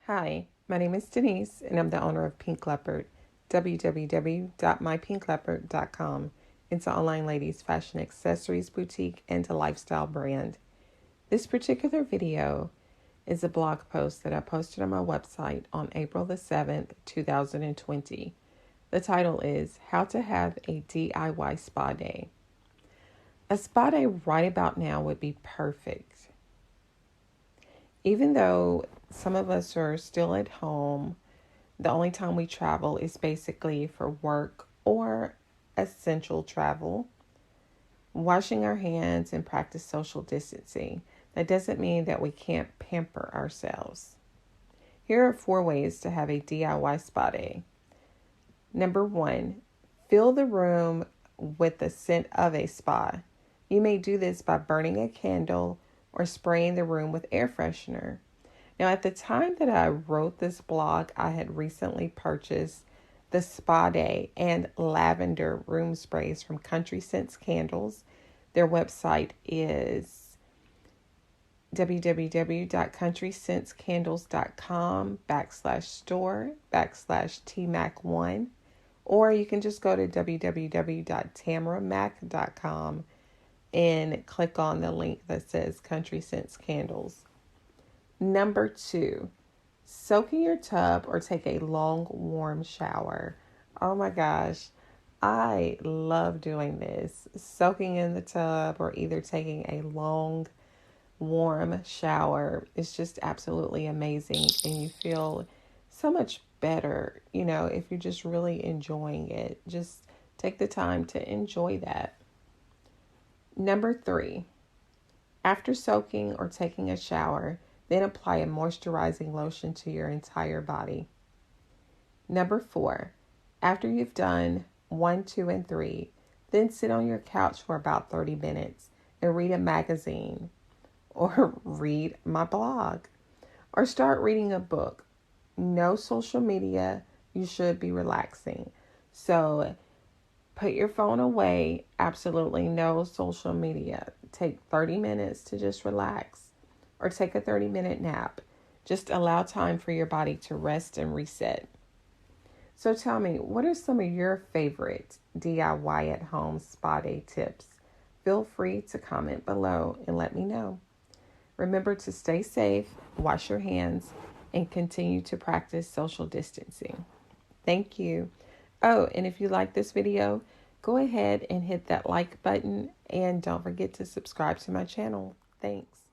Hi, my name is Denise, and I'm the owner of Pink Leopard, www.mypinkleopard.com. It's an online ladies fashion accessories boutique and a lifestyle brand. This particular video is a blog post that I posted on my website on April the 7th, 2020. The title is How to Have a DIY Spa Day. A spa day right about now would be perfect. Even though some of us are still at home, the only time we travel is basically for work or essential travel. Washing our hands and practice social distancing. That doesn't mean that we can't pamper ourselves. Here are 4 ways to have a DIY spa day. Number 1, fill the room with the scent of a spa. You may do this by burning a candle or spraying the room with air freshener. Now, at the time that I wrote this blog, I had recently purchased the Spa Day and lavender room sprays from Country Scents Candles. Their website is www.countryscentscandles.com/store/tmac1, or you can just go to www.tamarahmack.com and click on the link that says Country Scents Candles. Number 2, soak in your tub or take a long, warm shower. Oh my gosh, I love doing this. Soaking in the tub or either taking a long, warm shower is just absolutely amazing. And you feel so much better, if you're just really enjoying it. Just take the time to enjoy that. Number 3, after soaking or taking a shower, then apply a moisturizing lotion to your entire body. Number 4, after you've done 1, 2, and 3, then sit on your couch for about 30 minutes and read a magazine or read my blog or start reading a book. No social media. You should be relaxing. So put your phone away. Absolutely no social media. Take 30 minutes to just relax or take a 30-minute nap. Just allow time for your body to rest and reset. So tell me, what are some of your favorite DIY at home spa day tips? Feel free to comment below and let me know. Remember to stay safe, wash your hands, and continue to practice social distancing. Thank you. Oh, and if you like this video, go ahead and hit that like button and don't forget to subscribe to my channel. Thanks.